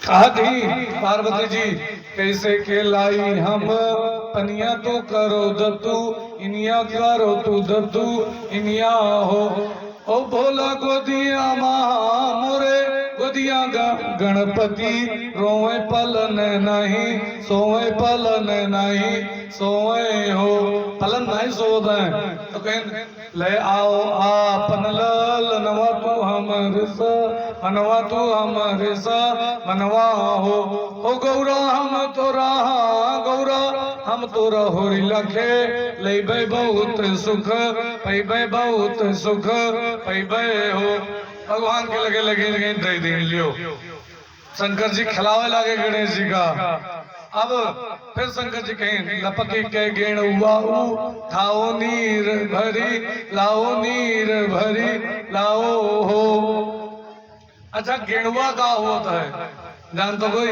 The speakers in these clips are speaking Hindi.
कहा पार्वती जी कैसे के लाई हम पनिया तो करो दत्तू इनिया करो तू दत्तू इनिया हो ओ भोला गोदिया महा मोरे गोदिया गणपति रोए पलन नहीं सोए पलन नहीं सोए हो पलन नहीं सोद तो कहें ले आओ आपन ललनवा तू हमरे सा मनवा तू हमरे सा मनवा हो ओ गौरा हम तोरा होरी लखे लेबे बहुत सुख पैबे बहुत सुख पैबे हो भगवान के लगे लगे दे दे लियो। शंकर जी खिलावे लगे गणेश जी का। अब फिर शंकर जी कहें लपके के गेण हुआ ठाओ नीर भरी लाओ हो। अच्छा गेणुआ का होता है जानते तो कोई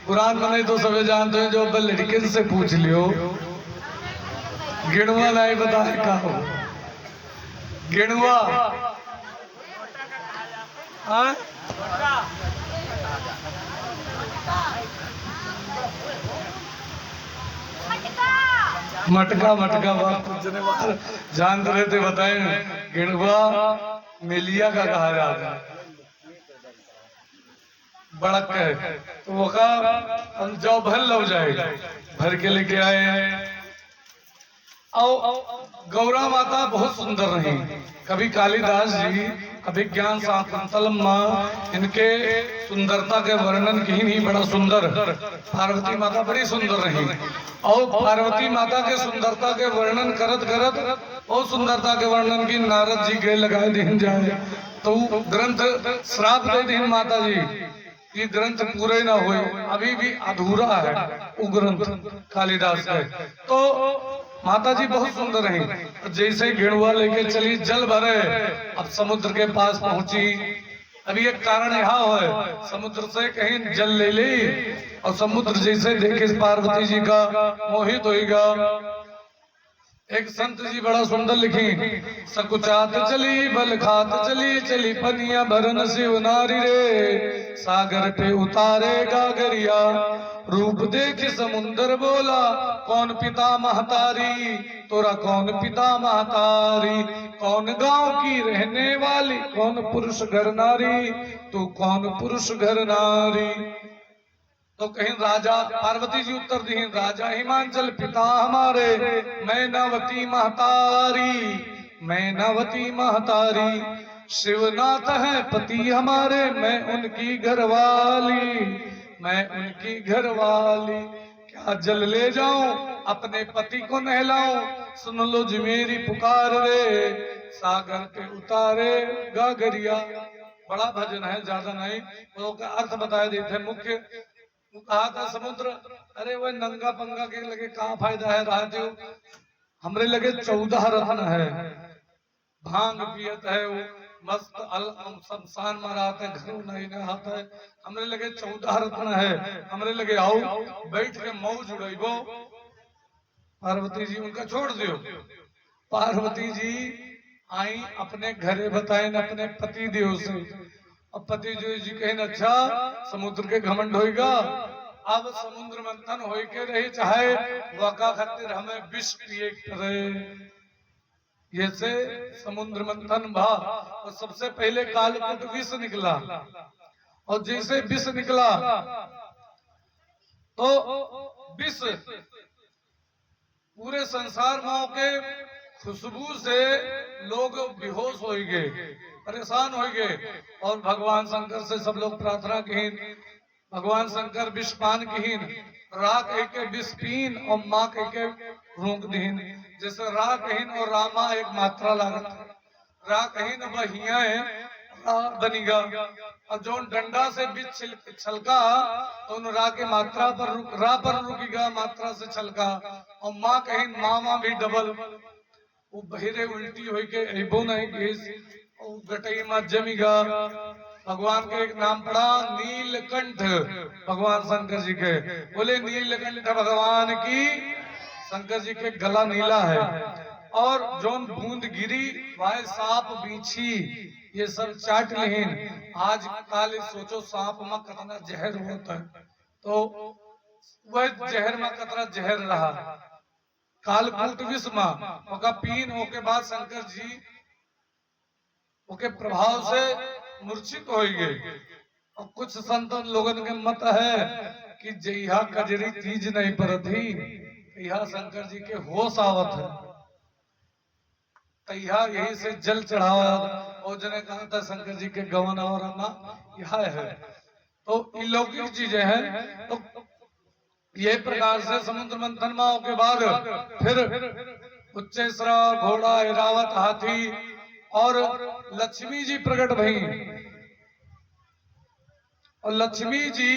कुरान में नहीं तो सभी जानते हैं जो लड़के से पूछ लियो गेणुआ नहीं बताए का हो गेणुआ मटका बात पूछने वाले जानते रहते बताए गेणुआ मेलिया का कहा जाता है बड़क है तो वो का हम जाओ भर लो जाएगा भर के लेके आए आओ गौरा माता बहुत सुंदर रही। कभी कालिदास जी अभिज्ञान शाकुंतलम माँ इनके सुंदरता के वर्णन की नहीं बड़ा सुंदर पार्वती माता बड़ी सुंदर रही और पार्वती माता के सुंदरता के वर्णन करत और सुंदरता के वर्णन की नारद जी के लगाए दिन जाए तो ग्रंथ श्राप दे दिन माता जी ये ग्रंथ पूरे ना हुए अभी भी अधूरा है वो ग्रंथ कालिदास का। तो माता जी बहुत सुंदर रही। जैसे गेणुआ लेके चली जल भरे अब समुद्र के पास पहुंची। अभी एक कारण यहाँ है समुद्र से कहीं जल ले ली और समुद्र जैसे देखे पार्वती जी का मोहित होगा। एक संत जी बड़ा सुंदर लिखी सकुचात चली बल खात चली पनिया भरन शिव नारी रे सागर पे उतारे गागरिया रूप देख समुंदर बोला कौन पिता महतारी तोरा कौन पिता महतारी कौन गांव की रहने वाली कौन पुरुष घर नारी तू कौन पुरुष घर नारी। तो कहीं राजा पार्वती जी उत्तर दी राजा हिमांचल पिता हमारे मैं नवती महतारी शिवनाथ है पति हमारे मैं उनकी घरवाली क्या जल ले जाऊं अपने पति को नहलाऊं सुन लो जी मेरी पुकार रे सागर पे उतारे गागरिया। बड़ा भजन है ज्यादा नहीं तो का अर्थ बताया देते मुख्य कहा था समुद्र अरे वह नंगा पंगा के लगे कहाँ फायदा है रहते हो हमरे लगे 14 रत्न है भांग पियत है वो मस्त शमशान मराते है घर नहीं आता है हमरे लगे 14 रत्न है हमरे लगे आओ बैठ के मौज उड़ेबो। पार्वती जी उनका छोड़ दियो। पार्वती जी आई अपने घरे बताए न अपने पति देव से अब पति जी कहें अच्छा समुद्र के घमंड होगा अब समुद्र मंथन हो के रही चाहे वका खातिर हमें विष पिए करे ये से समुद्र मंथन भा और सबसे पहले कालकूट विष निकला और जैसे विष निकला तो विष पूरे संसार में के खुशबू से लोग बेहोश हो गए परेशान हो गए और भगवान शंकर से सब लोग प्रार्थना की भगवान शंकर विषपान कीन राख एक विष पीन और माँ के रोक दीन जैसे राखहीन और रामा एक मात्रा लागत राखहीन वहिया बनीगा और जो डंडा से बीच छलका तो उन रा के मात्रा पर रा पर रुकेगा मात्रा से छलका और माँ कहीं मामा भी डबल वो बहिरे उल्टी हो के एबो नहीं गटई में जमीगा। भगवान के एक नाम पड़ा नीलकंठ भगवान शंकर जी के बोले नीलकंठ भगवान की शंकर जी के गला नीला है और जोन बूंद गिरी वह सांप बीछी ये सब चाट लेहिन। आज काल सोचो सांप में कितना जहर होता है, तो वह जहर में कितना जहर रहा। कालकूट विष में ओका पीन ओके बाद शंकर जी ओके प्रभाव से मूर्छित हो गए। और कुछ संतन लोगन के मत है कि जइहा कजरी तीज नहीं परथी, यह शंकर जी के होश आवत है, तैया यही से जल चढ़ावा। और जने कहा था शंकर जी के गवन और यह है, तो अलौकिक चीजें हैं। तो ये प्रकार से समुद्र मंथन माओ के बाद फिर उच्चेश्वरा घोड़ा ऐरावत हाथी और लक्ष्मी जी प्रकट भई। और लक्ष्मी जी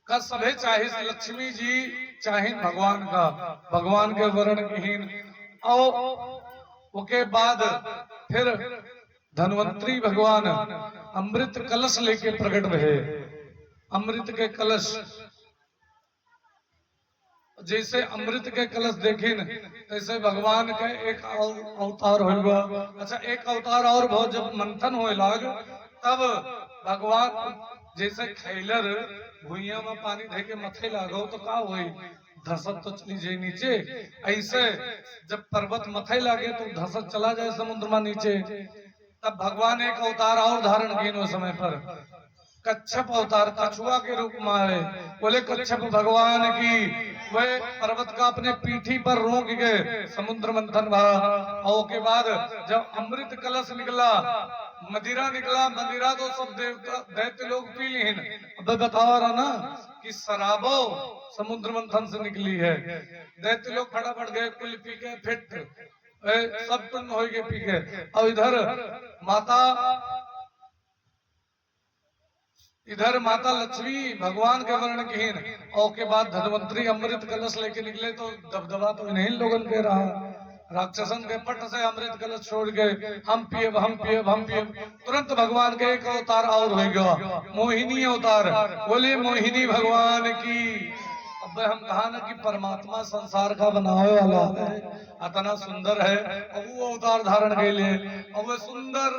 का सभे चाहे, लक्ष्मी जी चाहे भगवान का, भगवान के वर्ण कीन। और उसके बाद फिर धन्वंतरी भगवान अमृत कलश लेके प्रकट भये। अमृत के कलश, जैसे अमृत के कलश देखिन तैसे भगवान का एक अवतार होगा। अच्छा, एक अवतार और बहुत जब मंथन होए लाग तब भगवान जैसे खैलर भुइया में पानी धे के मथे लागो तो का होई, धसत तो चली जाए नीचे। ऐसे जब पर्वत मथे लागे तो धसत चला जाए समुद्र में नीचे। तब भगवान एक अवतार और धारण किए उस समय पर, कच्छप अवतार, कछुआ के रूप में आए। बोले कच्छप भगवान की वह पर्वत का अपने पीठी पर रोक गए, समुद्र मंथन भरा। और के बाद जब अमृत कलश निकला, मदिरा निकला, मदिरा तो सब देवता दैत्य लोग पी लीन। अब बताओ रहा ना कि शराबो समुद्र मंथन से निकली है। दैत्य लोग फटाफट गए, कुल पी के फिट सब टुन हो गए पी के। और इधर माता लक्ष्मी भगवान के वर्ण कीन। और के बाद धन्वंतरी अमृत कलश लेके निकले तो दबदबा तो इन्हीं लोगन के रहा। राक्षसन के पट से अमृत कलश छोड़ गए, हम पिए हम पिए हम पिए। तुरंत भगवान के एक अवतार और हो गया, मोहिनी अवतार। बोले मोहिनी भगवान की। अब हम कहा ना कि परमात्मा संसार का बनावे वाला है, इतना सुंदर है। अब वो अवतार धारण के लिए, अब वो सुंदर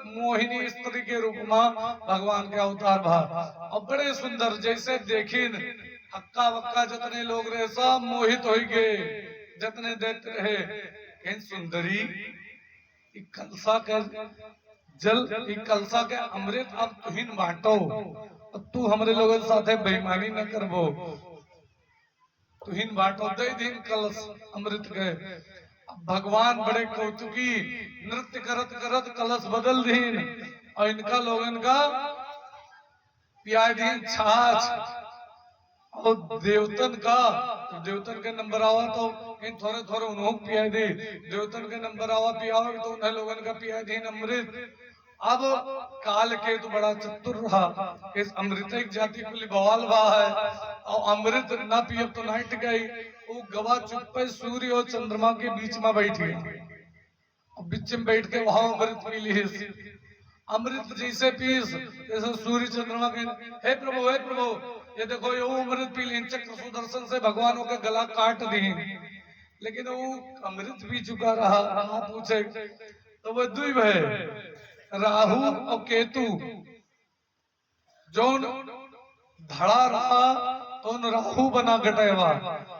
मोहिनी स्त्री के रूप में भगवान के अवतार भा। अब बड़े सुंदर, जैसे देखिन हक्का वक्का जितने लोग रहे सब मोहित हो गए, जितने देते रहे। सुंदरी कलसा के जल, कलसा के अमृत अब तुहिन बांटो, तू हमरे लोगन साथे बेईमानी न करबो, तुहिन बांटो दे दिन कलश अमृत के। भगवान बड़े कौतुकी नृत्य करत करत कलश बदल दीन। और इनका लोगन का पिया दीन छाछ। और देवतन का, तो देवतन के नंबर आवा तो इन थोड़े थोड़े उन्हों पिया दे, देवतन के नंबर आवा पियाओ तो उन्हें लोगन का पिया दीन अमृत। अब काल के तो बड़ा चतुर रहा, इस अमृत जाति को बवाल बहा है। और अमृत न पिए तो नाइट गई, वो गवा चुप्पे सूर्य और चंद्रमा के बीच में बैठी, बीच में बैठ के वहां अमृत पी ली। अमृत जैसे पीस जैसे सूर्य चंद्रमा के, हे प्रभु हे प्रभु ये देखो ये अमृत पी ली। चक्र सुदर्शन से भगवानों का गला काट दी, लेकिन वो अमृत पी चुका रहा। आप पूछे तो वो द्वीप है, राहु और केतु। जोन धड़ा रहा तो राहु बना घटेवा,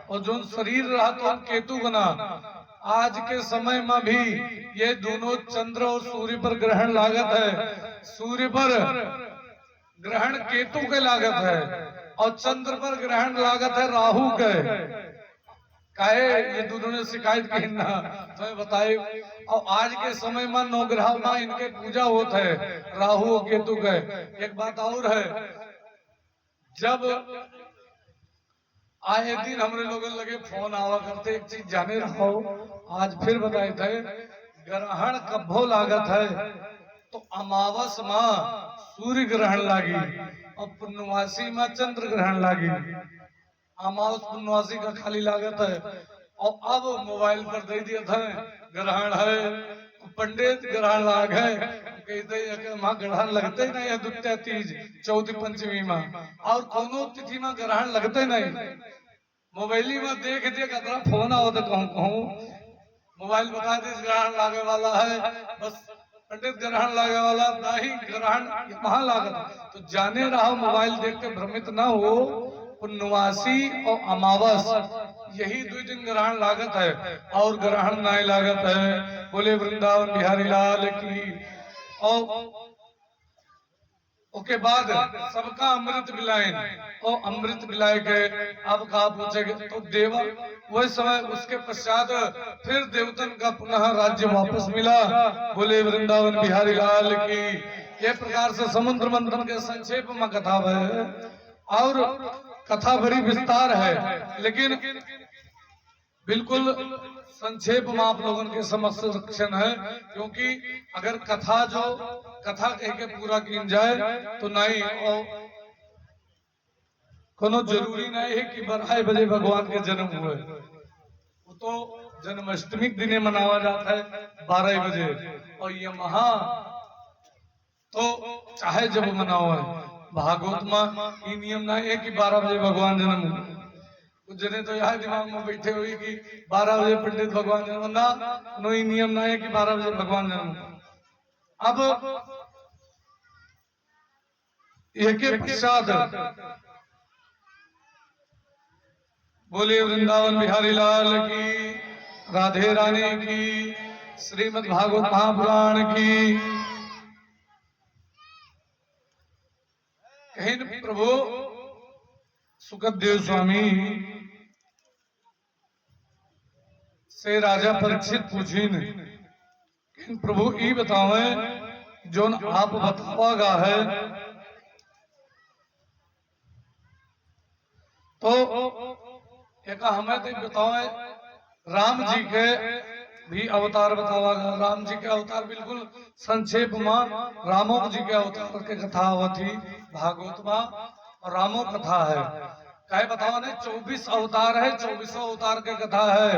और जोन शरीर रहा तो केतु बना। आज के समय में भी ये दोनों चंद्र और सूर्य पर ग्रहण लागत है। सूर्य पर ग्रहण केतु के लागत है और चंद्र पर ग्रहण लागत है राहु के। काहे ये दोनों ने शिकायत की ना तुम्हें बताए। और आज के समय में नवग्रह में इनके पूजा होता है, राहु और केतु के। एक बात और है, जब आए दिन हमरे लोगों लगे फोन आवा करते, एक चीज जाने रहो आज फिर बताए थे, ग्रहण कभो लागत है तो अमावस में सूर्य ग्रहण लागी और पूर्णवासी में चंद्र ग्रहण लागी। अमावस पूर्णवासी का खाली लागत है। और अब मोबाइल पर दे दिया था ग्रहण है, पंडित ग्रहण लाग है, कहते हैं माँ ग्रहण लगते नहीं है, द्वितीया तीज चौथी पंचमी में और कोनो तिथि में ग्रहण लगते नहीं। मोबाइल में देख देख अतरा फोन आओ तो कहूँ मोबाइल बता दे ग्रहण लागे वाला है, बस पंडित ग्रहण लागे वाला नाही ग्रहण वहां लागत। तो जाने रहा मोबाइल देख के भ्रमित ना हो, पुण्यवासी और अमावस यही 2 दिन ग्रहण लागत है और ग्रहण नहीं लागत है। बोले वृंदावन बिहारी लाल की। और उसके बाद सबका अमृत बिलाए और अमृत बिलाए गए। अब कहा पूछेगे तो देवा वही समय उसके पश्चात फिर देवतन का पुनः राज्य वापस मिला। बोले वृंदावन बिहारी लाल की। ये प्रकार से समुद्र मंथन के संक्षेप में कथा है और कथा बड़ी विस्तार है, लेकिन बिल्कुल संक्षेप में आप लोगों के समक्ष रक्षण है। क्योंकि अगर कथा कह के पूरा की जाए तो नहीं, और कोनो जरूरी नहीं है कि 12 बजे भगवान के जन्म हुए। वो तो जन्माष्टमी के दिन मनावा जाता है 12 बजे, और ये महा तो चाहे जब मनाओ है। भागवत में ये नियम नहीं है कि 12 बजे भगवान जन्म हुए। कुछ जने तो यह दिमाग में बैठे हुए कि 12 बजे पंडित भगवान जन्म ना, नो ही नियम ना है कि 12 बजे भगवान जन्म। अब एक पश्चात बोले वृंदावन बिहारी लाल की, राधे रानी की, श्रीमद् भागवत महापुराण की। कहीं प्रभु सुखदेव स्वामी से राजा परीक्षित पूछीन कि प्रभु ई बतावे जो आप बतावागा है तो एक हमें तो बतावे राम जी के भी अवतार बतावागा। राम जी के अवतार बिल्कुल संक्षेप में रामो जी के अवतार के कथा होती भागवत में, और रामो कथा है कहे बताओ ने 24 अवतार है, 24 अवतार के कथा है।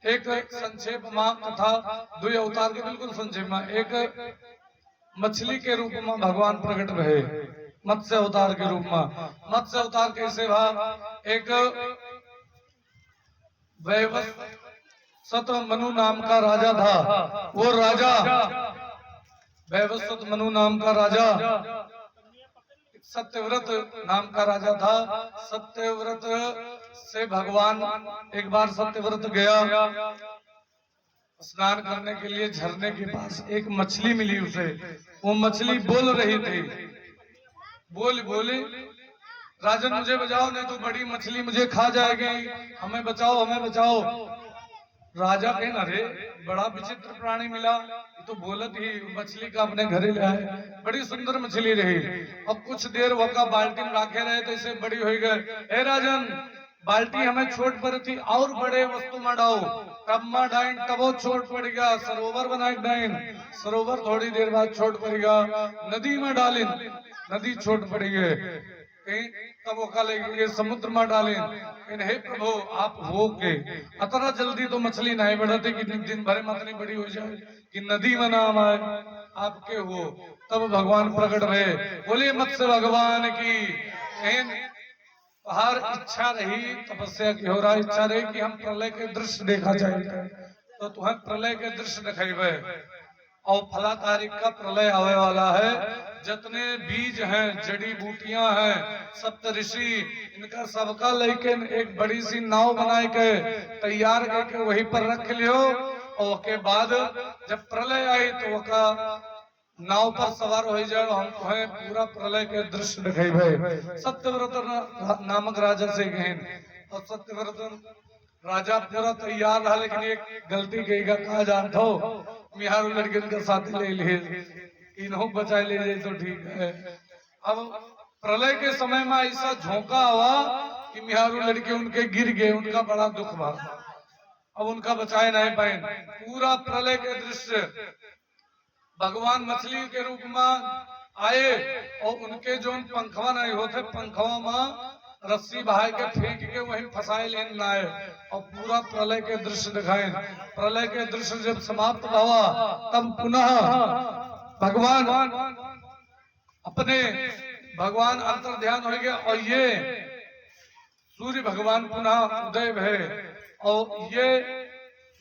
एक संक्षेप में कथा 2 अवतार के बिल्कुल संक्षेप में। एक मछली के रूप में भगवान प्रकट भये मत्स्य अवतार के रूप में। मत्स्य अवतार कैसे भा? एक वैवस्वत मनु नाम का राजा था। वो राजा वैवस्वत मनु नाम का राजा सत्यव्रत नाम का राजा था। सत्यव्रत से भगवान एक बार सत्यव्रत गया स्नान करने के लिए झरने के पास। एक मछली मिली उसे, वो मछली बोल रही थी। बोली राजन मुझे बचाओ नहीं तो बड़ी मछली मुझे खा जाएगी, हमें बचाओ हमें बचाओ। राजा कहे अरे बड़ा विचित्र प्राणी मिला, तो बोलत ही मछली का अपने घरे लाए। बड़ी सुंदर मछली रही। अब कुछ देर वका बाल्टी में रखे रहे तो इसे बड़ी हो गए। हे राजन बाल्टी हमें छोट पर थी और बड़े वस्तु में डाओ। तब में डाइन तब वो छोट पड़ गया। सरोवर बनाए डाइन, सरोवर थोड़ी देर बाद छोट पड़ गया। नदी में डालिन, नदी छोट पड़ गए। तब वो ले समुद्र में डालिन। हे प्रभु आप हो के अतरा जल्दी तो मछली नहीं बढ़ती कि दिन भर में इतनी बड़ी हो जाए कि नदी में नाम आए। आपके हो तब भगवान प्रकट भये। बोले मत्स्य भगवान की। हर इच्छा रही तपस्या की हो रहा इच्छा रही कि हम प्रलय के दृश्य देखा जाए तो तुम्हें प्रलय के दृश्य दिखेबे। और फला तारीख का प्रलय आने वाला है। जितने बीज हैं जड़ी बूटियां हैं सप्त ऋषि इनका सबका लेकिन एक बड़ी सी नाव बनाए के तैयार करके वहीं पर रख लियो। और उसके बाद जब प्रलय आई तो वका नाव पर सवार हो जाए हम तुम्हें पूरा प्रलय के दृश्य दिखेबे। सत्यव्रत नामक राजा से गए और सत्यव्रत राजा पूरा तैयार रहा, लेकिन एक गलती कहेगा कहा जानता हो मिहारू लड़के का साथी ले लिए इन्हों बचा ले जाए तो ठीक है। अब प्रलय के समय में ऐसा झोंका हुआ कि मिहारू लड़के उनके गिर गए, उनका बड़ा दुख हुआ। अब उनका बचाए नहीं पाए। पूरा प्रलय के दृश्य भगवान मछली के रूप में आए और उनके जो पंखवा नहीं होते पंखवा में रस्सी बहाय के फेंक के वहीं फंसाए लेन लाए और पूरा प्रलय के दृश्य दिखाए। प्रलय के दृश्य जब समाप्त हुआ तब पुनः भगवान अपने भगवान अंतर ध्यान हो गया और ये सूर्य भगवान पुनः उदय भय और ये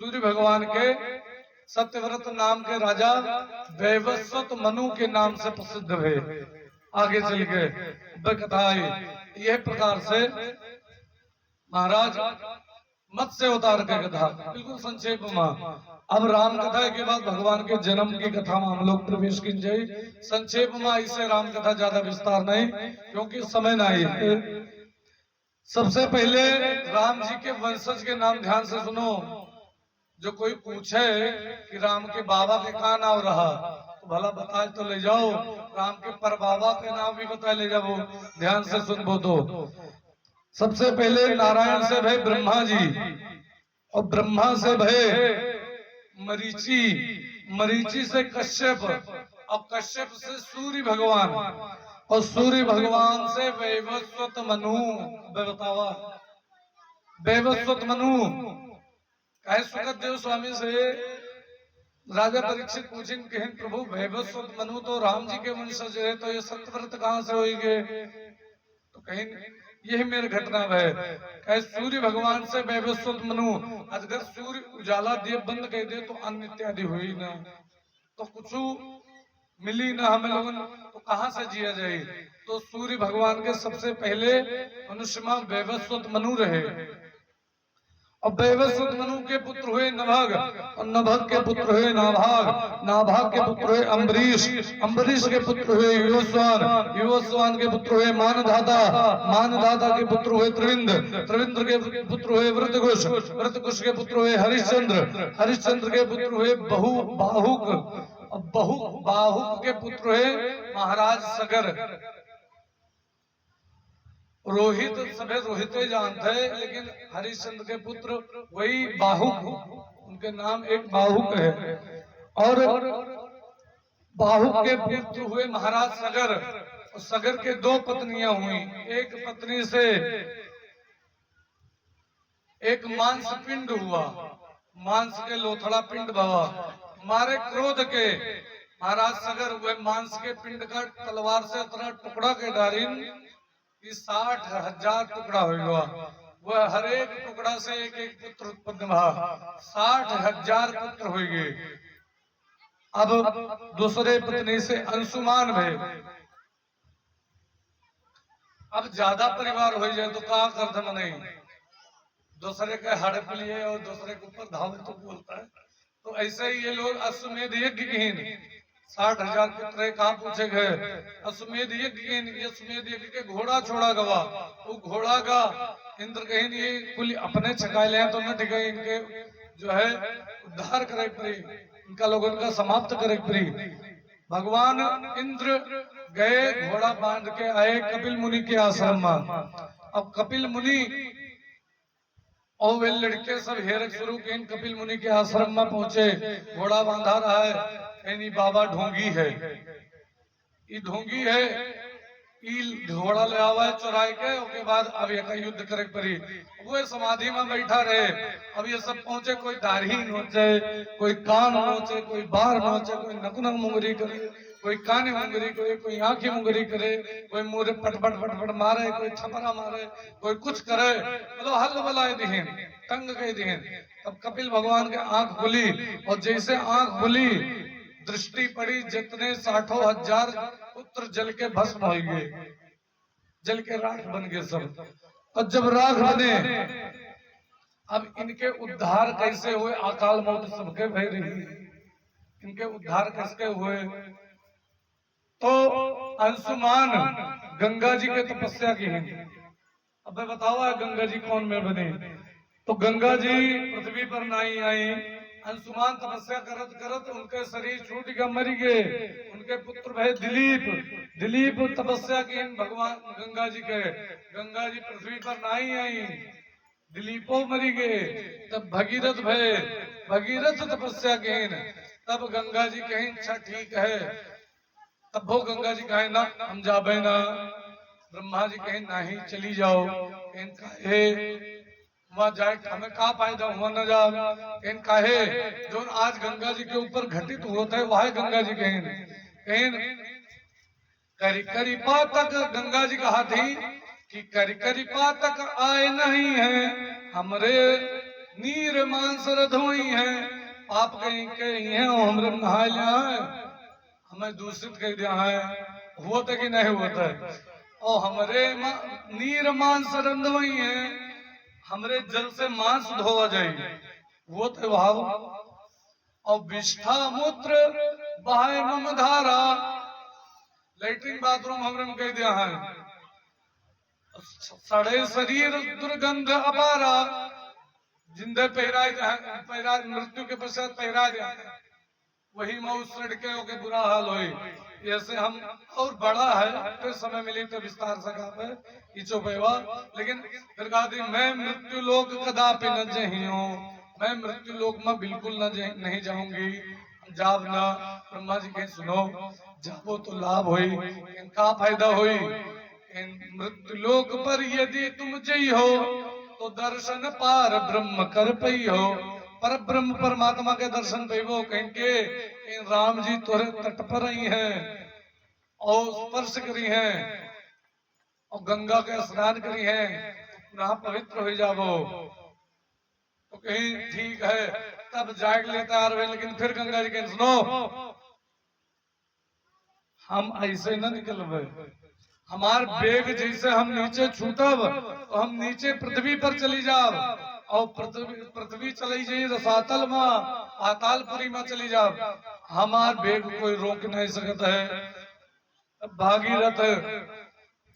सूर्य भगवान के सत्यव्रत नाम के राजा वैवस्वत मनु के नाम से प्रसिद्ध हुए। आगे चल गए कथा आई यह प्रकार से महाराज मत्स्य अवतार की कथा बिल्कुल संक्षेप में। अब राम कथा के बाद भगवान के जन्म की कथा में हम लोग प्रवेश की जाए। संक्षेप में इससे राम कथा ज्यादा विस्तार नहीं क्योंकि समय नहीं है। सबसे पहले राम जी के वंशज के नाम ध्यान से सुनो। जो कोई पूछे कि राम के बाबा के कहा नाम रहा तो भला बताए तो ले जाओ, राम के पर बाबा के नाम भी बताए ले जाओ, ध्यान से सुनबो तो। सबसे पहले नारायण से भय ब्रह्मा जी, और ब्रह्मा से भय मरीचि, मरीचि से कश्यप, और कश्यप से सूर्य भगवान, और सूर्य भगवान से वैवस्वत मनु। बतावा वैवस्वत मनु कहे सुखदेव स्वामी से राजा परीक्षित पूछे कहें प्रभु वैवस्वत मनु तो राम जी के वंशज है, तो ये सत्यव्रत कहाँ से होंगे? तो कहीं यही मेरी घटना है। कहे सूर्य भगवान से वैवस्वत मनु, अगर सूर्य उजाला दिए बंद कर दे तो अन्न इत्यादि हुई ना, तो कुछ मिली ना हमें लोगन, तो कहाँ से जिया जाए? तो सूर्य भगवान के सबसे पहले मनुष्य में वैवस्वत मनु रहे। और वैवस्वत मनु के पुत्र हुए नभग, और नभग के पुत्र हुए नाभाग, नाभाग के पुत्र हुए अम्बरीश, अम्बरीश के पुत्र हुए युवस्वान, युवस्वान के पुत्र हुए मानधाता, मानधाता के पुत्र हुए त्रिविंद्र, त्रिविंद्र के पुत्र हुए वृत्रकुश, वृत्रकुश के पुत्र हुए हरिश्चंद्र, हरिश्चंद्र के पुत्र हुए बहु बाहुक, बहु बाहुक के पुत्र हुए महाराज सगर। रोहित सभी रोहित जानते हैं, लेकिन हरिश्चंद्र के पुत्र वही बाहुक, उनके नाम एक बाहुक है। और बाहुक के पुत्र हुए महाराज सगर, और सगर के दो पत्नियां हुई। एक पत्नी से एक मांस पिंड हुआ, मांस के लोथड़ा पिंड भवा। मारे क्रोध के महाराज सगर वह मांस के पिंड का तलवार से इतना टुकड़ा के डारिन 60,000 टुकड़ा होगा। वह हर एक टुकड़ा से एक एक पुत्र उत्पन्न हुआ, 60,000 पुत्र होंगे। अब दूसरे पत्नी से अंशुमान भय। अब ज्यादा परिवार हो जाए तो क्या करते नहीं, दूसरे के हड़प लिए और दूसरे के ऊपर धावे तो बोलता है। तो ऐसे ही ये लोग अश्वमेध यज्ञ की 60,000 पुत्र कहा पूछे गए। अश्वमेध यज्ञ, अश्वमेध यज्ञ के घोड़ा छोड़ा गवा, वो घोड़ा का इंद्र कहीं ये कुल अपने छका ले तो न ठीक है, इनके जो है उद्धार करे परी, इनका लोगों का समाप्त करे परी। भगवान इंद्र गए घोड़ा बांध के आए कपिल मुनि के आश्रम में। अब कपिल मुनि और वे लड़के सब हेरक शुरू के कपिल मुनि के आश्रम में पहुंचे। घोड़ा बांधा रहा है, यानी बाबा ढोंगी है, ये ढोंगी है, ई घोड़ा ले आवा है चुराए के, उसके बाद अब ये का युद्ध करे परी। वो समाधि में बैठा रहे। अब ये सब पहुंचे, कोई दाढ़ी नोचे, कोई कान नोचे, कोई बार नोचे, कोई नकुनक मुंगरी करे, कोई काने मुंगरी करे, कोई आंखें मुंगरी करे, कोई मुंह पटपट पटपट मारे, कोई थपरा मारे, कोई कुछ करे, मतलब हल बलाए दिहें, तंग कह दिहें। तब कपिल भगवान के आंख खुली, और जैसे आंख खुली दृष्टि पड़ी, जितने 60,000 पुत्र जल के भस्म हो गए, जल के राख बन गए सब। और जब राख बने, अब इनके उद्धार कैसे हुए? अकाल मौत सबके भय रही, इनके उद्धार कैसे हुए? तो अंशुमान गंगा जी के तपस्या की है। अब मैं बतावा गंगा जी कौन में बने? तो गंगा जी पृथ्वी पर नहीं आई। अंशुमान तपस्या करत करत उनके शरीर छूट गया, मर गए। उनके पुत्र भय दिलीप, दिलीप तपस्या की भगवान गंगा जी के। गंगा जी पृथ्वी पर नहीं आई, दिलीपो मरी गए। तब भगीरथ भय, भगीरथ तपस्या की। तब गंगा जी कहीं अच्छा ठीक है, तब वो गंगा जी कहे ना हम जाबे ना। ब्रह्मा जी कहे नहीं चली जाओ। वहां जाए हमें का फायदा, हुआ न जा। इनका है जो आज गंगा जी के ऊपर घटित होता है वह गंगा जी कहें करी करी पातक। गंगा जी कहा थी कि करी करी पातक आए नहीं है, हमरे नीर मांस रधोई है। आप कहीं कहीं हैं हमरे नहा लिया है, हमें दूषित कह दिया है, होता कि नहीं होता है। और हमारे नीर मांस रंध वही है, हमरे जल से मांस धोवा जाए वो तो भाव। और विष्ठा मूत्र बहाय मम धारा, लेटरिन बाथरूम हमरे में कह दिया है। सड़े शरीर दुर्गंध अपारा, जिंदे पहरा मृत्यु के पश्चात पहरा दिया वही मऊ सड़के होके बुरा हाल होई। ऐसे हम और बड़ा है, फिर समय मिली तो विस्तार से कहा इचो पेवा। लेकिन फिर कहा थी मैं मृत्यु लोक कदापि न जहियो, मैं मृत्यु लोक में बिल्कुल नहीं जाऊंगी, जाब ना। ब्रह्मा जी कहे सुनो, जाबो तो लाभ होई, इनका फायदा होई। मृत्यु लोक पर यदि तुम जई हो तो दर्शन पार ब्रह्म कर पई हो। पर ब्रह्म परमात्मा के दर्शन पेबो कहेंगे इन राम जी तोरे तट पर ही हैं और स्पर्श करी हैं और गंगा के स्नान करी हैं, पुनः पवित्र हो जाबो। तो कहीं ठीक है, तब जाग लेता है। लेकिन फिर गंगा जी कहें सुनो, हम ऐसे न निकलबे, हमार बेग जैसे हम नीचे छूटब तो हम नीचे पृथ्वी पर चली जाब, और पृथ्वी चली जाए रसातल में, पातालपुरी में चली जाब, हमार बेग कोई रोक नहीं सकता है। भागीरथ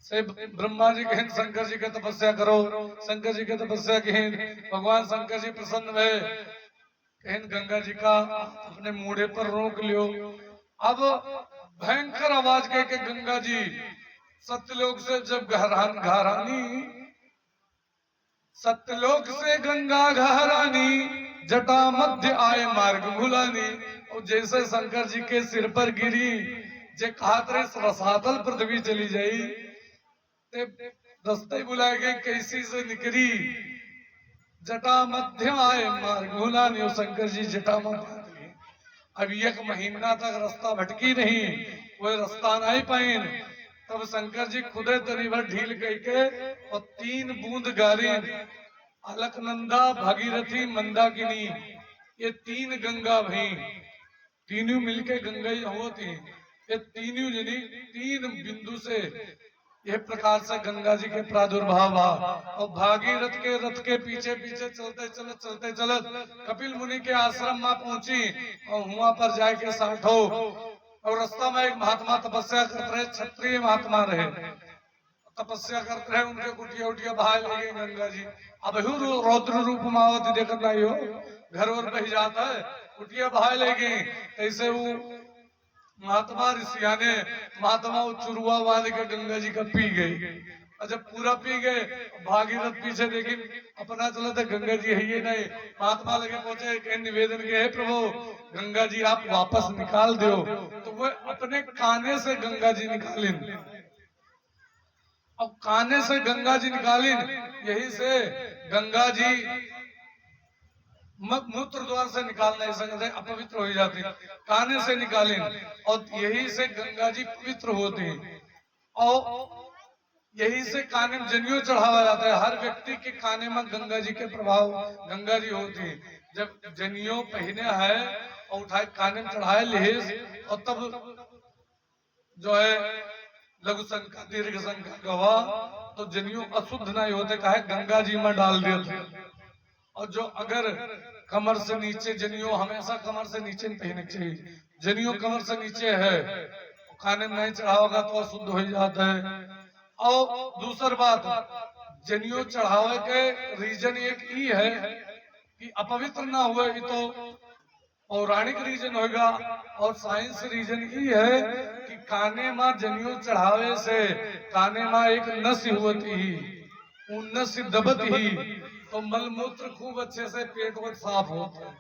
से ब्रह्मा जी कहें शंकर जी के तपस्या करो, शंकर जी के तपस्या कहें, भगवान शंकर जी प्रसन्न हुए, कहें गंगा जी का अपने मूढ़े पर रोक लियो। अब भयंकर आवाज कह के गंगा जी सत्यलोक से जब घरानी, सत्यलोक से गंगा घरानी, जटा मध्य आए मार्ग भुलानी। और जैसे शंकर जी के सिर पर गिरी, जे खातरे रसातल पृथ्वी चली जाई, रास्ते बुलाए गए कैसी से निकली, जटा मध्य आए मार्ग भुलानी। और शंकर जी जटा मध्य, अब एक महीना तक रास्ता भटकी नहीं, वो रास्ता नहीं पाई। तब शंकर जी खुदे तरी भर ढील करके और 3 बूंद गारी, अलकनंदा, भागीरथी, मंदाकिनी, ये 3 गंगा भई, तीनों मिलके गंगा ही होती। ये तीनों जनी 3 बिंदु से यह प्रकार से गंगा जी के प्रादुर्भाव हुआ। और भागीरथ के रथ के पीछे पीछे चलते चलत कपिल मुनि के आश्रम में पहुंची, और वहां पर जाके साठो। और रास्ता में एक महात्मा तपस्या करते रहे, क्षत्रिय महात्मा रहे, तपस्या करते रहे, उनके कुटिया उटिया बहा ले गई गंगा जी। अब रौद्र रूप मावती देखत नहीं हो, घर और बह जाता है, कुटिया बहा ले गई। ऐसे वो महात्मा ऋषिया ने महात्मा चुरुआ बांध के गंगा जी का पी गई। और जब पूरा पी गए, भागीरथ पीछे देखे अपना चला था, गंगा जी है ये नहीं। महात्मा लगे पहुंचे, निवेदन के है प्रभु गंगा जी आप वापस निकाल दो। तो वो अपने काने से गंगा जी निकाली, अब काने से गंगा जी निकाली, यही से गंगा जी मूत्र द्वार से निकाल नहीं सकते, अपवित्र हो जाती, काने से निकाली, और यही से गंगा जी पवित्र होती। और यही से काने में जनियों चढ़ावा जाता है। हर व्यक्ति के काने में गंगा जी के प्रभाव, गंगा जी होती। जब जनियों पहने है और उठाए काने में चढ़ाए लेस, और तब जो है लघु संख्या दीर्घ संख्या गवा, तो जनियों अशुद्ध नहीं होते, कहे गंगा जी में डाल दिए। और जो अगर कमर से नीचे, जनियों हमेशा कमर से नीचे पहनने चाहिए, जनियों कमर से नीचे है, खाने में नहीं चढ़ाओगा तो अशुद्ध हो जाता है। और दूसरी बात, जनियों चढ़ावे के रीजन एक ही है कि अपवित्र ना हुए, तो पौराणिक रीजन होगा। और साइंस रीजन ही है कि काने में जनियों चढ़ावे से काने में एक नस होती ही, वो नस दबत ही, तो मलमूत्र खूब अच्छे से पेट वट साफ होता है,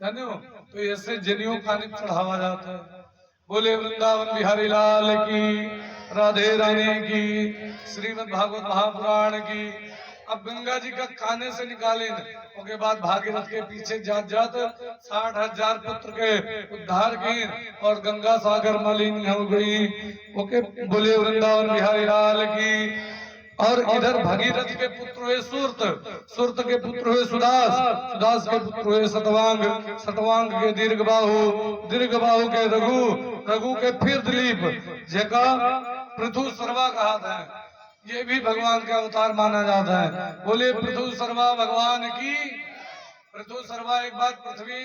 जानो। तो ऐसे जनियों काने में चढ़ावा जाता है। बोले वृंदावन बिहारी लाल की, राधे रानी की, श्रीमद् भागवत महापुराण की। अब गंगा जी का काने से निकाले, उसके बाद भागीरथ के पीछे जात 60,000 पुत्र के उद्धार की, और गंगा सागर मलिन हो गई। ओके, बोले वृंदावन बिहारी लाल की। और इधर भगीरथ के पुत्र हुए सुरत, सुरत के पुत्र हुए सुदास, सुदास के पुत्र हुए सतवांग, सतवांग के दीर्घबाहु, दीर्घबाहु के रघु, रघु के फिर दिलीप, जेका पृथु सर्वा कहा था। ये भी भगवान का अवतार माना जाता है। बोले पृथु सर्वा भगवान की। पृथु सर्वा एक बात पृथ्वी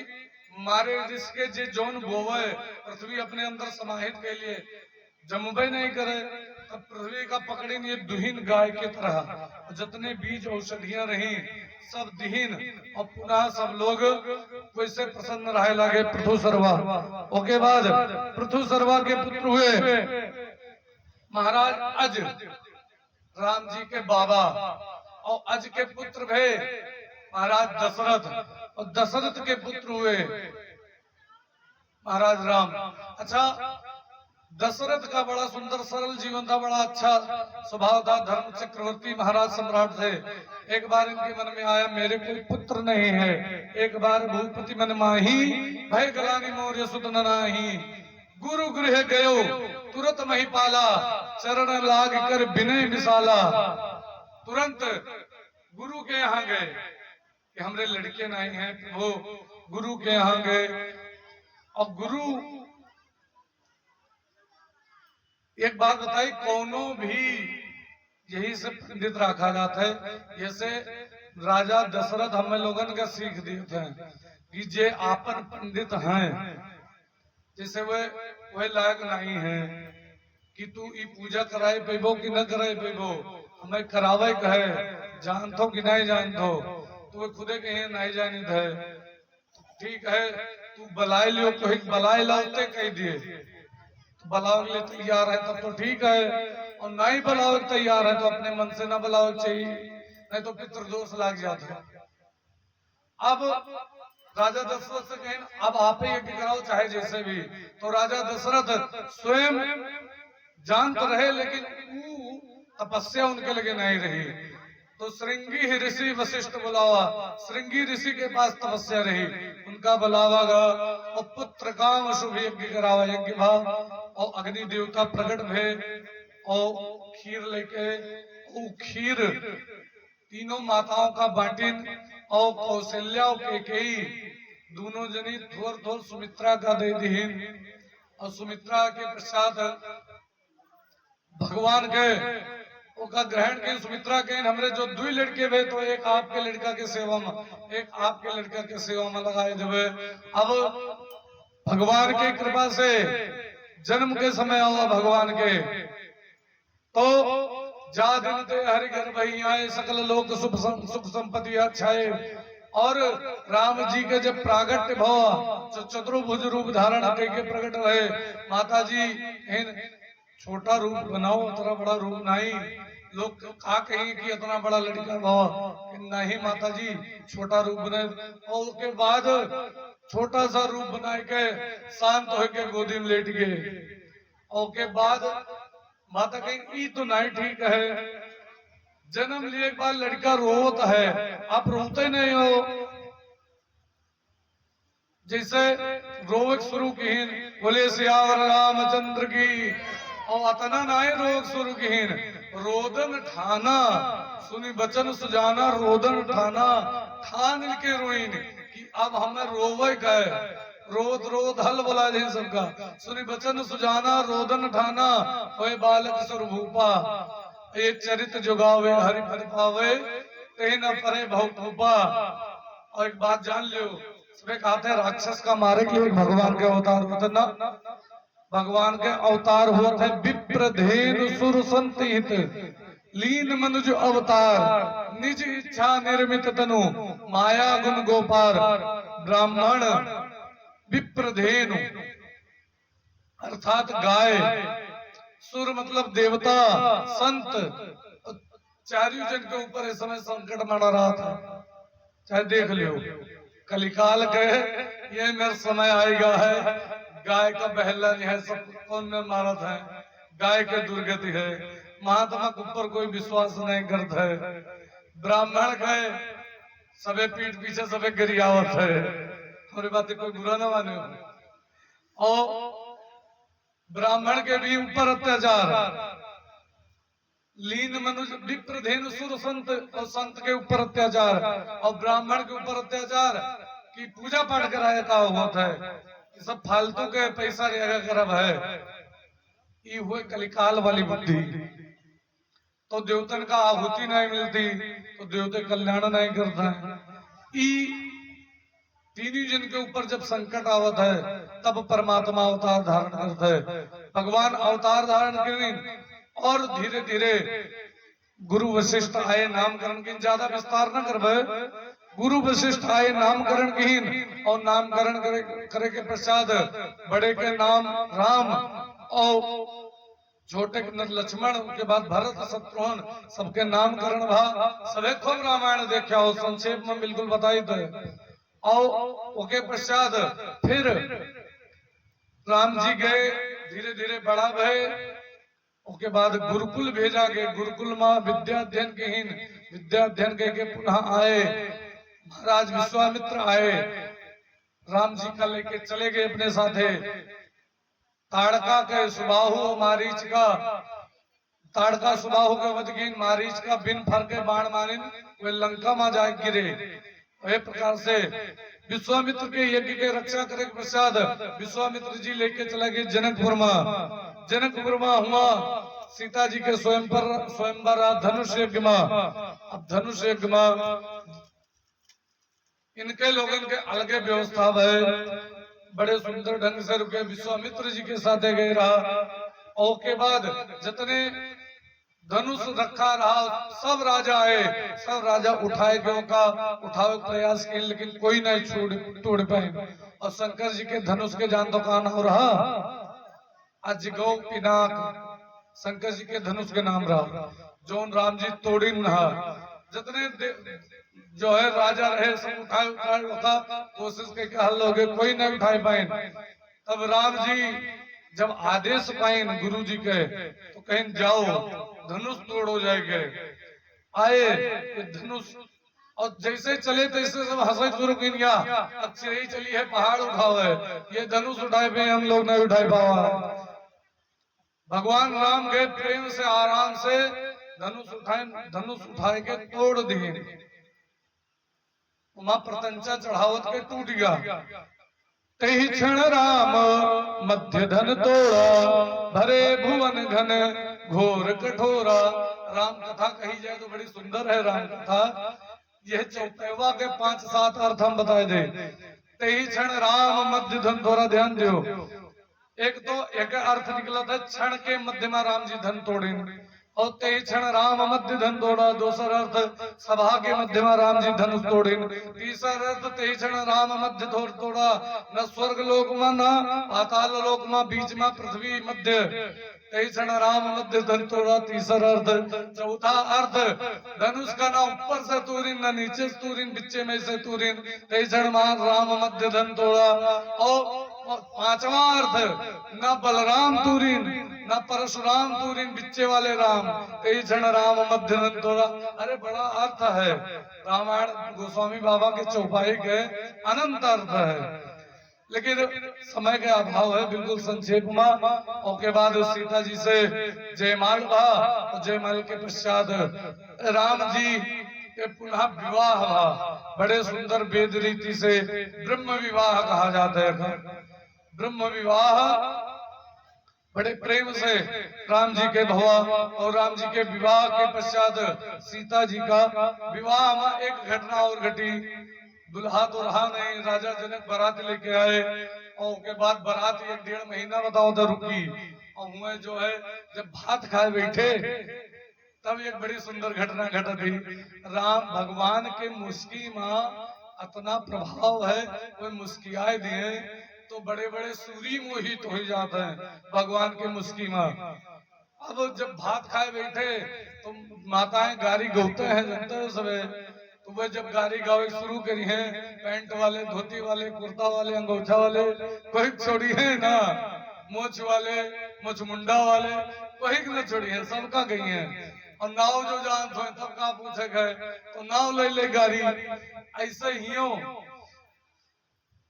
मारे जिसके जे जोन बोवे, पृथ्वी अपने अंदर समाहित के लिए जमुबे नहीं करे, तब पृथ्वी का पकड़ी नहीं दुहीन गाय के तरह जितने बीज औषधियां रही सब दिहीन, और पुनः सब लोग वैसे प्रसन्न रहे लगे पृथु सर्वा। ओके बाद पृथु सर्वा के पुत्र हुए महाराज अज, राम जी के बाबा, और अज के पुत्र भे महाराज दशरथ, और दशरथ के पुत्र हुए महाराज राम। अच्छा, दशरथ का बड़ा सुंदर सरल जीवन था, बड़ा अच्छा स्वभाव था, धर्म चक्रवर्ती महाराज सम्राट थे। एक बार इनके मन में आया मेरे कोई पुत्र नहीं है, एक बार भूपति मन माही, भय गलानी मौर्य सुत नाही, गुरु गृह गयो तुरंत महिपाला, चरण लाग कर विनय विशाला। तुरंत गुरु के यहाँ गए कि हमरे लड़के नहीं हैं, वो गुरु के यहाँ गए, और गुरु एक बात बताई, कोनो भी यही से पंडित रखा जाता है। जैसे राजा दशरथ हमें लोगन का सीख दिए थे कि जे आपन पंडित हैं, जैसे वह लायक नहीं है कि तू ई पूजा कराए पेबो कि न कराए पेबो, हमें करावे कहे जानतो कि नहीं जानतो, तो खुदे कहे नहीं जानी थे। ठीक है, तू बलाए लियो, कोई बलाए लाते कह दिए, बलाव के लिए तैयार है तब तो ठीक है, और नहीं बलाव तैयार है तो अपने मन से ना बलाव चाहिए, नहीं तो पितृदोष लग जाता है। अब राजा दशरथ से कहें अब आप ही यज्ञ कराओ चाहे जैसे भी, तो राजा दशरथ स्वयं जानते रहे, लेकिन तपस्या उनके लगे नहीं रही, तो श्रृंगी ऋषि वशिष्ठ बुलावा, श्रृंगी ऋषि के पास तपस्या रही, उनका बुलावा गा, और पुत्र काम शुभ यज्ञ करावा, यज्ञ भाव, और अग्नि देवता प्रकट भे, और खीर लेके, वो खीर तीनों माताओं का बांटिन, और कौशल्या और केकेयी दोनों जनी थोर थोर सुमित्रा का दे दीन, और सुमित्रा के पश्चात भगवान के का ग्रहण के सुमित्रा के हमरे जो दुई लड़के भे, तो एक आपके लड़का के सेवा में, एक आपके लड़का के सेवा में लगाए देवे। अब भगवान की कृपा से जन्म के समय हुआ भगवान के, तो जा दिन ते हरि घर भई आए, सकल लोक सुख संपत्ति अच्छाए, और राम जी के जब प्रागट्य भव चतुर्भुज रूप धारण करके प्रकट रहे, माता जी छोटा रूप बनाओ, इतना बड़ा रूप नहीं, लोग कहा कहेंगे कि इतना बड़ा लड़का भाव, नहीं माता जी छोटा रूप बनाए, और उसके बाद छोटा सा रूप बनाए के शांत होके गोदी में लेट गए, और के बाद माता कहेंगे ये तो नहीं ठीक है, जन्म लिए एक बार लड़का रोता है, आप रोते नहीं हो, जैसे रोग शुरू की, बोले सियावर रामचंद्र की, और अतना नाय रोग शुरू कीन, रोदन ठाना सुनी बचन सुजाना, रोदन ठाना ठान के रोइन कि अब हमें रोवे गए, रोद रोद हल बोला जी सबका, सुनी बचन सुजाना रोदन ठाना, होए बालक स्वरूपा, ये चरित जुगावे हरि फल पावे, कहीं न परे भूपा। और एक बात जान लियो, सबे कहते हैं राक्षस का मारे के लिए भगवान के अवतार होते ना, भगवान के अवतार हुआ थे विप्रधेनु सुर संतिहित, लीन मनुज अवतार, निज इच्छा निर्मित तनु, माया गुण गोपार, ब्राह्मण विप्रधेनु अर्थात गाय, सुर मतलब देवता, संत, चारों जन के ऊपर इस समय संकट मरा रहा था, चाहे देख लियो कलिकाल के ये मेरा समय आएगा है, गाय का बहला है, सब कौन में मारत है, गाय के दुर्गति है, महात्मा के ऊपर कोई विश्वास नहीं करता है, ब्राह्मण गए सबे पीठ पीछे सबे गरियावत है, हमारी बातें कोई बुरा ना माने, और ब्राह्मण के भी ऊपर अत्याचार, लीन मनुष्य विप्रधेनु सुर संत, और संत के ऊपर अत्याचार और ब्राह्मण के ऊपर अत्याचार की पूजा पाठ कराया का होता है, ये सब फालतू के पैसा रेगा करब है। ये हुए कलिकाल वाली बुद्धि। तो देवतन का आहुति नहीं मिलती तो देवते कल्याण नहीं करता है। तीनों जन के ऊपर जब संकट आवत है तब परमात्मा अवतार धारण करता है। भगवान अवतार धारण करें और धीरे धीरे गुरु वशिष्ठ आए नामकरण की, ज्यादा विस्तार न करबे। गुरु वशिष्ठ आए नामकरण की और नामकरण करे के पश्चात बड़े के नाम राम और छोटे के लक्ष्मण, उसके बाद भरत शत्रुघ्न, सबके नामकरण भा। सबे खूब रामायण देखा हो, संक्षेप में बिल्कुल बताई दे। और उसके पश्चात फिर राम जी गए, धीरे धीरे बड़ा भय। उसके बाद गुरुकुल भेजा गए, गुरुकुल में विद्या अध्ययन विद्या अध्ययन के पुनः आए। महाराज विश्वामित्र आए, राम जी का लेके चले गए अपने साथे। ताड़का के सुबाहु मारीच का, ताड़का सुबाहु के वदगिन मारीच का बिन फर के बाण मारिन वे लंका में जाए गिरे। वह प्रकार से विश्वामित्र के यज्ञ के रक्षा करे के पश्चात विश्वामित्र जी लेके चले गए जनकपुर में। जनकपुर में हुआ सीता जी के स्वयंवर धनुष यज्ञ में। अब धनुष यज्ञ में इनके लोगन के अलगे व्यवस्था है, बड़े सुंदर ढंग से रुके, विश्वामित्र जी के साथ गए रहा। और के बाद जितने धनुष रखा रहा सब राजा आए, सब राजा उठाए गए का उठावे प्रयास किए, लेकिन कोई नहीं तोड़ पाए। और शंकर जी के धनुष के जान तो कहा नाम रहा अजगौ पिनाक, शंकर जी के धनुष के नाम रहा, जो राम जी तोड़िन रहा। जितने जो है राजा रहे सब उठा कोशिश के हल हो गए, कोई नहीं उठाए पाए। तब राम जी जब आदेश पाए गुरु जी के तो कहीं जाओ धनुष तोड़ हो जाएंगे। आए ये धनुष और जैसे चले तैसे सब हंसे शुरू किया। अब चिड़ई चली है पहाड़ उठाओ है, ये धनुष उठाए पे हम लोग नहीं उठाए पावा। भगवान राम गए प्रेम से आराम से धनुष उठाए के तोड़ दिए। वहां प्रतंचा चढ़ावत के टूट गया। तही क्षण राम मध्य धन तोड़ा, भरे भुवन घन घोर कठोरा। राम कथा कही जाए तो बड़ी सुंदर है राम कथा। यह चौपेवा के 5-7 अर्थ हम बताए दे। तही क्षण राम मध्य धन तोड़ा, ध्यान दो। एक तो एक अर्थ निकला था क्षण के मध्य में राम जी धन तोड़े, और ते क्षण राम मध्य धन तोड़ा। दूसरा अर्थ सभा के मध्य में राम जी धनुष तोड़े। तीसरा अर्थ ते क्षण राम मध्य तोड़ा, न स्वर्ग लोक में न पाताल लोक में, बीच में पृथ्वी मध्य। ते क्षण राम मध्य धन तोड़ा, तीसरा अर्थ। चौथा अर्थ धनुष का ना ऊपर से तूरिन न नीचे से तूरिन, बिच्चे में से तूरिन। ते क्षण राम मध्य धन तोड़ा। और 5वां अर्थ न बलराम तूरिन न परशुराम तूरिन, बिच्चे वाले राम। कई क्षण राम मध्य धन तोड़ा। अरे बड़ा अर्थ है, रामायण गोस्वामी बाबा के चौपाई के अनंत अर्थ है, लेकिन समय के अभाव है, बिल्कुल संक्षेप में। और के बाद सीता जी से जयमाल हुआ, और जयमाल के पश्चात राम जी के पुनः विवाह हुआ। बड़े सुंदर वेद रीति से ब्रह्म विवाह कहा जाता है। ब्रह्म विवाह बड़े प्रेम से राम जी के भवा, और राम जी के विवाह के पश्चात सीता जी का विवाह में एक घटना और घटी। दुल्हा तो रहा नहीं, राजा जनक बारात लेके आए, और उसके बाद बारात 1-1.5 महीना बताओ तो रुकी। और हुए जो है जब भात खाए बैठे तब एक बड़ी सुंदर घटना घटी। राम भगवान के मुस्की में इतना प्रभाव है, वो मुस्कियाए दिए तो बड़े बड़े सूरी मोहित हो जाते हैं भगवान के मुस्की में। अब जब भात खाए बैठे तो माताएं गारी गौते हैं, जानते हो सबे। तो वह जब गारी गावे शुरू करी है, पैंट वाले, धोती वाले, कुर्ता वाले, अंगोछा वाले, कोई छोड़ी है ना, मोछ वाले, मोछ मुंडा वाले, कोई न छोड़ी है, सबका गई है। और नाव जो जान तो सबका पूछे गए तो नाव ले ले गारी। ऐसे ही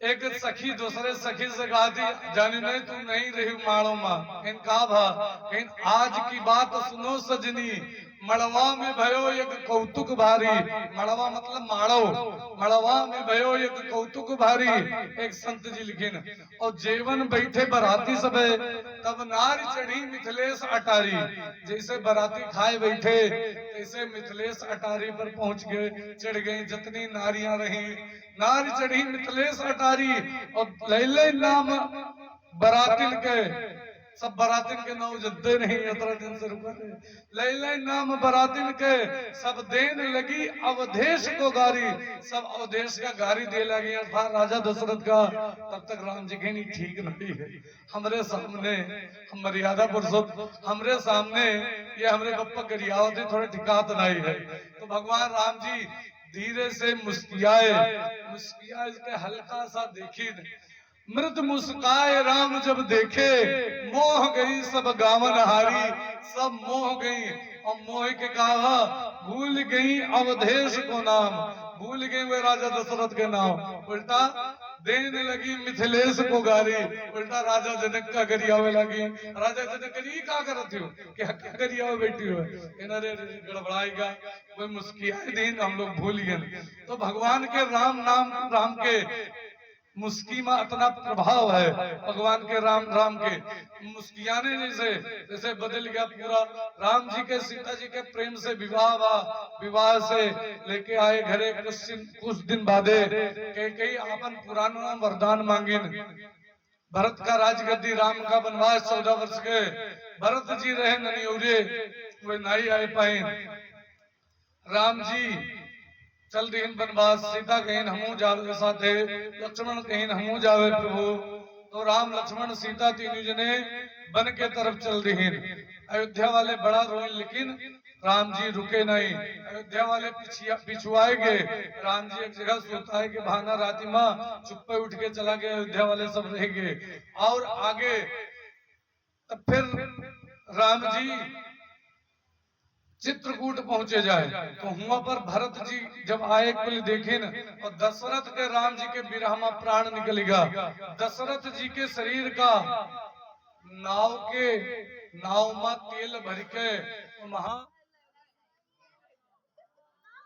एक सखी दूसरे सखी से कहा थी, जानी नहीं तू नहीं रही माड़ो माँ। इन कहा भा इन आज की बात सुनो सजनी, मड़वा में भयो एक कौतुक भारी। मड़वा मतलब माड़ो, मड़वा में भयो एक कौतुक भारी। एक संत जी लिखिन, और जेवन बैठे बराती सब तब नार चढ़ी मिथिलेश अटारी। जैसे बराती खाए बैठे तैसे मिथिलेश अटारी पर पहुंच गए, चढ़ गई। जितनी नारियां रही नारी चढ़ी मिथिलेश अटारी, और लैले नाम बरातिन के, सब बरातिन के नाम जनते नहीं, 17 दिन से रुका लैले नाम बरातिन के, सब देन लगी अवधेश को गारी। सब अवधेश का गारी दे लगी अर्थात राजा दशरथ का। तब तक राम जी कहनी ठीक नहीं है, हमरे सामने हम मर्यादा पुरुषोत्तम, हमरे सामने ये हमरे गप्पा गरियावती थोड़े ठिकात नहीं है। तो भगवान राम जी धीरे से मुस्कियाए, मुस्कियाए के हल्का सा देखी, मृद मुस्काए राम जब देखे, मोह गई सब गावन हारी। सब मोह गई, और मोह के कहा भूल गई अवधेश को नाम, भूल गई वे राजा दशरथ के नाम। उल्टा देने लगी मिथिलेश को गारी, उल्टा राजा जनक का गरियावे लगी। राजा जनक ये क्या करते हो, क्या गरियावे बैठी हो, अरे गड़बड़ाएगा कोई मुस्कियाए दिन हम लोग भूल गए। तो भगवान के राम नाम, राम के मुस्की में इतना प्रभाव है, भगवान के राम के मुस्कियाने जैसे जैसे बदल गया पूरा। राम जी के सीता जी के प्रेम से विवाह हुआ, विवाह से लेके आए घरे कुछ दिन बादे कई आपन पुराना वरदान मांगिन। भरत का राजगद्दी, राम का वनवास 14 वर्ष के, भरत जी रहे ननियोरे, वे नहीं आए पाए। राम जी चल दीन बनवास, सीता कहीन हमू जावे साथे, लक्ष्मण कहीन हमू जावे प्रभु। तो राम लक्ष्मण सीता तीनों जने बन के तरफ चल दीन। अयोध्या वाले बड़ा रोए, लेकिन राम जी रुके नहीं। अयोध्या वाले पिछुआए गए, राम जी एक जगह सोता है कि भाना राती माँ चुप्पे उठ के चला गया, अयोध्या वाले सब रह गए। और आगे तब फिर राम जी चित्रकूट पहुंचे जाए, तो वहां पर भरत जी जब आए कुल देखे न, और दशरथ के राम जी के विरह में प्राण निकल गया। दशरथ जी के शरीर का नाव में तेल भर के वहां